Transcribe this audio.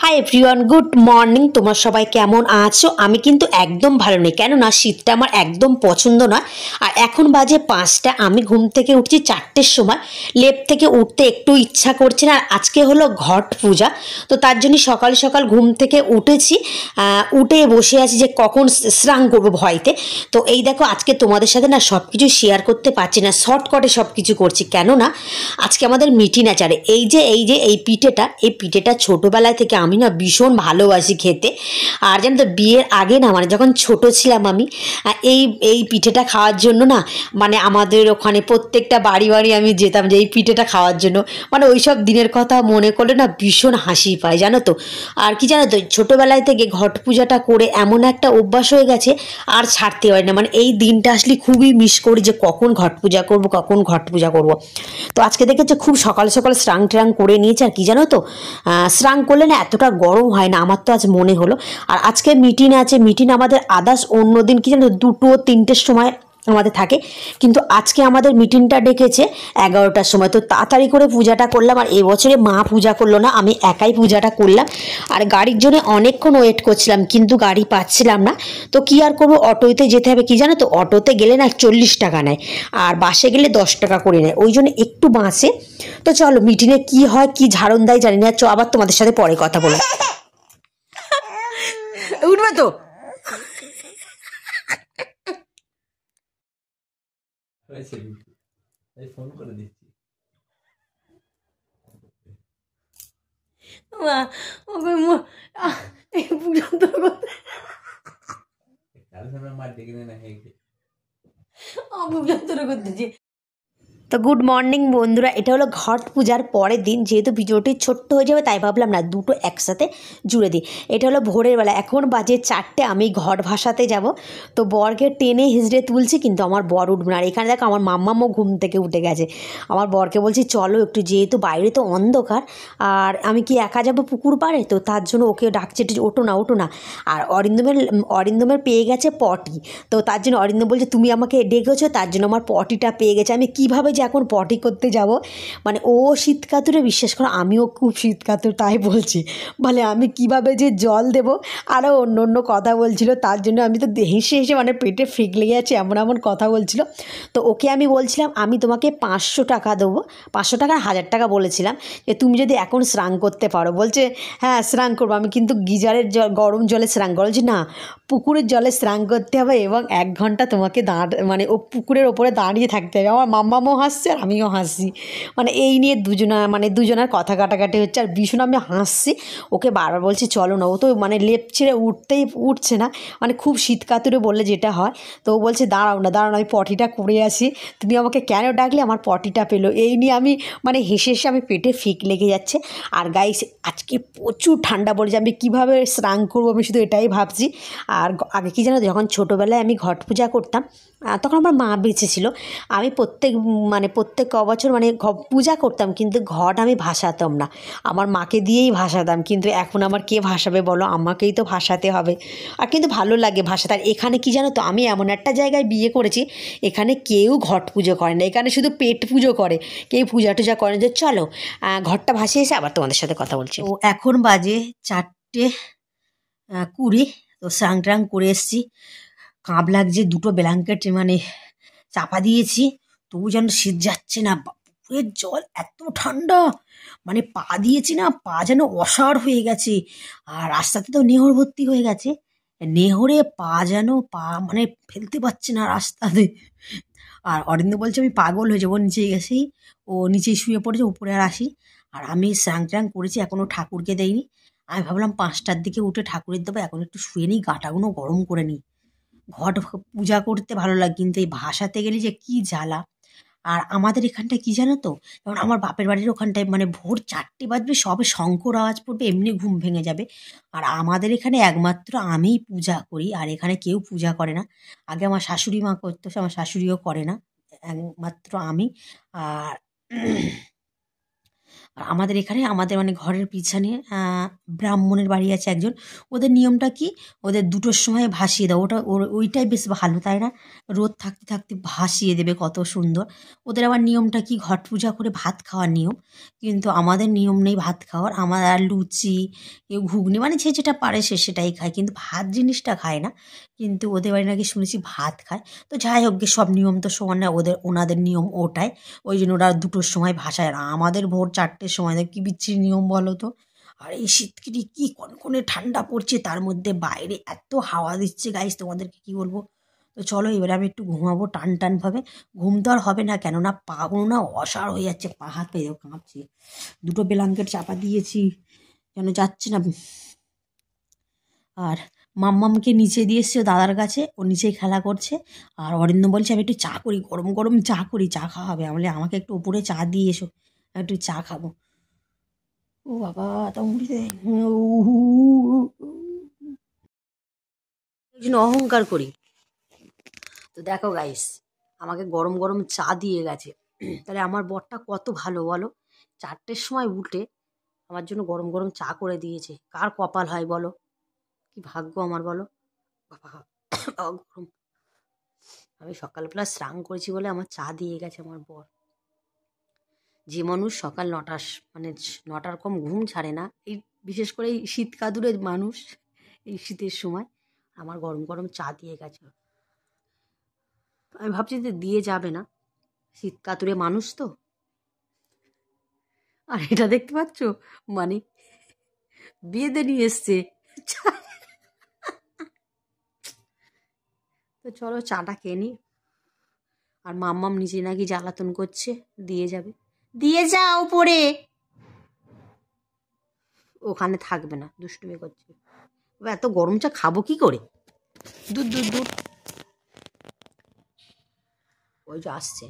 Hi everyone, good morning. তোমরা সবাই কেমন আছো? আমি কিন্তু একদম ভালো নেই, কেননা শীতটা আমার একদম পছন্দ নয়। আর এখন বাজে 5টা, আমি ঘুম থেকে উঠছি 4টের সময়। লেপ থেকে উঠতে একটু ইচ্ছা করছে না। আর আজকে হলো ঘট পূজা, তো তার জন্য সকাল সকাল ঘুম থেকে উঠেছি। উঠে বসে আছি যে কখন স্নান করবো ভয়তে। তো এই দেখো, আজকে তোমাদের সাথে না সব কিছু শেয়ার করতে পারছি না, শর্টকাটে সব কিছু করছি, কেননা আজকে আমাদের মিটিং আছে। আর এই পিঠেটা ছোটোবেলায় থেকে আমি না ভীষণ ভালোবাসি খেতে। আর জানো তো, বিয়ের আগে না, মানে যখন ছোট ছিলাম আমি, এই এই পিঠেটা খাওয়ার জন্য না, মানে আমাদের ওখানে প্রত্যেকটা বাড়ি বাড়ি আমি যেতাম যে এই পিঠেটা খাওয়ার জন্য। মানে ওই সব দিনের কথা মনে করলে না ভীষণ হাসি পায়, জানো তো। আর কি জানো তো, ছোটোবেলায় থেকে ঘট পূজাটা করে এমন একটা অভ্যাস হয়ে গেছে, আর ছাড়তে পারি না। মানে এই দিনটা আসলে খুবই মিস করি যে কখন ঘট পূজা করব, কখন ঘট পূজা করব। তো আজকে দেখেছো খুব সকাল সকাল স্নান ট্রান করে নিয়েছে। আর কি জানো তো, স্নান করলে না এতটা গরম হয় না, আমার তো আজ মনে হলো। আর আজকে মিটিং আছে, মিটিং আমাদের আদার্স অন্য দিন কি জানো 2-3টের সময় আমাদের থাকে, কিন্তু আজকে আমাদের মিটিংটা ডেকেছে 11টার সময়। তো তাড়াতাড়ি করে পূজাটা করলাম। আর এবছরে মা পূজা করলো না, আমি একাই পূজাটা করলাম। আর গাড়ির জন্য অনেকক্ষণ ওয়েট করছিলাম, কিন্তু গাড়ি পাচ্ছিলাম না। তো কি আর করবো, অটোতে যেতে হবে। কি জানো তো, অটোতে গেলে না 40 টাকা নেয়, আর বাসে গেলে 10 টাকা করে নেয়, ওই জন্য একটু বাসে। তো চলো, মিটিংয়ে কি হয় কি ঝাড়ন দেয় জানি না। আবার তোমাদের সাথে পরে কথা বলো। উঠবে তো? ফোন করে দিচ্ছি। মার ডেকে না হেগে করতেছি। তো গুড মর্নিং বন্ধুরা, এটা হলো ঘট পূজার পরের দিন। যেহেতু ভিডিওটি ছোট্ট হয়ে যাবে, তাই ভাবলাম না দুটো একসাথে জুড়ে দিই। এটা হলো ভোরের বেলা, এখন বাজে 4টে, আমি ঘট ভাসাতে যাব। তো বরকে টেনে হিজড়ে তুলছি, কিন্তু আমার বর উঠবে না। আর এখানে দেখো আমার মাম্মামও ঘুম থেকে উঠে গেছে। আমার বরকে বলছি চলো একটু, যেহেতু বাইরে তো অন্ধকার, আর আমি কি একা যাব পুকুর পাড়ে, তো তার জন্য ওকে ডাকছে, ওঠো না ওঠো না। আর অরিন্দমের পেয়ে গেছে পটি, তো তার জন্য অরিন্দম বলছে তুমি আমাকে ডেকেছো, তার জন্য আমার পটিটা পেয়ে গেছে। আমি কীভাবে যে এখন পটি করতে যাব, মানে ও শীত কাতুরে, বিশ্বাস করো আমিও খুব শীত কাতুর, তাই বলছি। মানে আমি কিভাবে যে জল দেবো, আরও অন্য অন্য কথা বলছিল, তার জন্য আমি তো হেসে হেসে মানে পেটে ফিক লেগে যাচ্ছে, এমন এমন কথা বলছিল। তো ওকে আমি বলছিলাম আমি তোমাকে 500 টাকা দেবো, 500 টাকা 1000 টাকা বলেছিলাম, যে তুমি যদি এখন স্নান করতে পারো। বলছে হ্যাঁ স্নান করবো, আমি কিন্তু গিজারের জল, গরম জলে স্নান করবো। বলছি না, পুকুরের জলে স্নান করতে হবে, এবং 1 ঘন্টা তোমাকে মানে ও পুকুরের ওপরে দাঁড়িয়ে থাকতে হবে। আমার মাম্মামও হাসছে আর আমিও হাসছি, মানে এই নিয়ে দুজনার কথা কাটাকাটি হচ্ছে। আর ভীষণ আমি হাসছি, ওকে বারবার বলছি চলো না, ও তো মানে লেপ ছেড়ে উঠছে না, মানে খুব শীত কাতুরে বললে যেটা হয়। তো ও বলছে দাঁড়াও না আমি পটিটা করে আসি, তুমি আমাকে কেন ডাকলে, আমার পটিটা পেলো। এই নিয়ে আমি মানে হেসে হেসে আমি পেটে ফিক লেগে যাচ্ছে। আর গাইস আজকে প্রচুর ঠান্ডা পড়েছে, আমি কীভাবে স্নান করবো আমি শুধু এটাই ভাবছি। আর আগে কি জানো, যখন ছোটোবেলায় আমি ঘট পূজা করতাম, তখন আমার মা বেঁচে ছিল, আমি প্রত্যেক বছর মানে পূজা করতাম, কিন্তু ঘট আমি ভাসাতাম না, আমার মাকে দিয়েই ভাসাতাম। কিন্তু এখন আমার কে ভাসাবে বলো, আমাকেই তো ভাসাতে হবে। আর কিন্তু ভালো লাগে ভাসাতে। আর এখানে কি জানো তো, আমি এমন একটা জায়গায় বিয়ে করেছি, এখানে কেউ ঘট পুজো করে না, এখানে শুধু পেট পুজো করে, কেউ পূজা টুজা করে না। যে চলো ঘরটা ভাসিয়ে এসে আবার তোমাদের সাথে কথা বলছি। ও এখন বাজে 4:20। তো স্নান ট্রান করে এসছি, কাঁপ লাগছে, দুটো ব্ল্যাঙ্কেট মানে চাপা দিয়েছি, তবু যেন শীত যাচ্ছে না। পুকুরের জল এত ঠান্ডা, মানে পা দিয়েছি না, পা যেন অসাড় হয়ে গেছে। আর রাস্তাতে তো নেহর ভর্তি হয়ে গেছে, নেহরে পা মানে ফেলতে পারছে না রাস্তাতে। আর অরিন্দ বলছে আমি পাগল হয়ে যাবো, নিচে গেছেই ও নিচে শুয়ে পড়েছে, উপরে আর আসি। আর আমি স্নান ট্রান করেছি, এখনও ঠাকুরকে দেয়নি। আমি ভাবলাম 5টার দিকে উঠে ঠাকুরের দেবো, এখন একটু শুয়ে নিই, গাটাগুলো গরম করে নিই। ঘট পূজা করতে ভালো লাগে, কিন্তু এই ভাসাতে গেলে যে কি জ্বালা। আর আমাদের এখানটায় কি জানো তো, যেমন আমার বাপের বাড়ির ওখানটায় মানে ভোর 4টে বাজবে, সবে শঙ্কর আওয়াজ পড়বে, এমনি ঘুম ভেঙে যাবে। আর আমাদের এখানে একমাত্র আমিই পূজা করি, আর এখানে কেউ পূজা করে না। আগে আমার শাশুড়ি মা করতো, আমার শাশুড়িও করে না, একমাত্র আমি। আর আর আমাদের এখানে আমাদের মানে ঘরের পিছনে ব্রাহ্মণের বাড়ি আছে একজন, ওদের নিয়মটা কি, ওদের 2টোর সময় ভাসিয়ে দাও, ওইটাই বেশ ভালো তাই না, রোদ থাকতে থাকতে ভাসিয়ে দেবে, কত সুন্দর। ওদের আবার নিয়মটা কি, ঘট পূজা করে ভাত খাওয়ার নিয়ম, কিন্তু আমাদের নিয়ম নেই ভাত খাওয়ার, আমার আর লুচি, কেউ ঘুগনি, মানে যে যেটা পারে সে সেটাই খায়, কিন্তু ভাত জিনিসটা খায় না। কিন্তু ওদের বাড়ি নাকি শুনেছি ভাত খায়। তো যাই হোক গে, সব নিয়ম তো সমান না, ওনাদের নিয়ম ওটাই, ওই জন্য ওরা 2টোর সময় ভাসায়। আর আমাদের ভোর 4টের সময়, কি বিচ্ছিরি নিয়ম বলো তো। আর এই শীতকালে কি কনকনে ঠান্ডা পড়ছে, তার মধ্যে বাইরে এত হাওয়া দিচ্ছে গাইস, তোমাদেরকে কি বলবো। তো চলো এবারে আমি একটু ঘুমাবো টান টানভাবে। ঘুম তো আর হবে না, কেননা পাগুলো না অসাড় হয়ে যাচ্ছে, পা হাত পেয়ে কাঁপছি। 2টো ব্ল্যাঙ্কেট চাপা দিয়েছি, যেন যাচ্ছে না। আর মাম্মামকে নিচে দিয়ে এসছে দাদার কাছে, ও নিচেই খেলা করছে। আর অরিন্দম বলছে আমি একটু চা করি, গরম গরম চা করি, চা খাওয়া হবে। আমি বলি আমাকে একটু উপরে চা দিয়ে এসো, আমি একটু চা খাবো। ও বাবা, তা উঠে এই জন্য অহংকার করি। তো দেখো গাইস, আমাকে গরম গরম চা দিয়ে গেছে। তাহলে আমার বরটা কত ভালো বলো, 4টের সময় উঠে আমার জন্য গরম গরম চা করে দিয়েছে। কার কপাল হয় বলো, কি ভাগ্য আমার বলো। বাবা গরম। আমি সকালবেলা স্নান করেছি বলে আমার চা দিয়ে গেছে আমার বর। যে মানুষ সকাল 9টা মানে 9টার কম ঘুম ছাড়ে না, এই বিশেষ করে এই শীত কাদুরের মানুষ, এই শীতের সময় আমার গরম গরম চা দিয়ে গেছে। আমি ভাবছি যে দিয়ে যাবে না, শীত কাতুরে মানুষ তো। আর এটা দেখতে পাচ্ছ, মানে বেঁধে নিয়ে এসছে। তো চলো চাটা খেয়ে নি। আর মাম্মাম নিজে নাকি জ্বালাতন করছে, দিয়ে যাবে, দিয়ে যাও পরে, ওখানে থাকবে না, দুষ্টুমি করছে। এত গরম চা খাবো কি করে, দূর দূর দূর। ওই যে আসছে।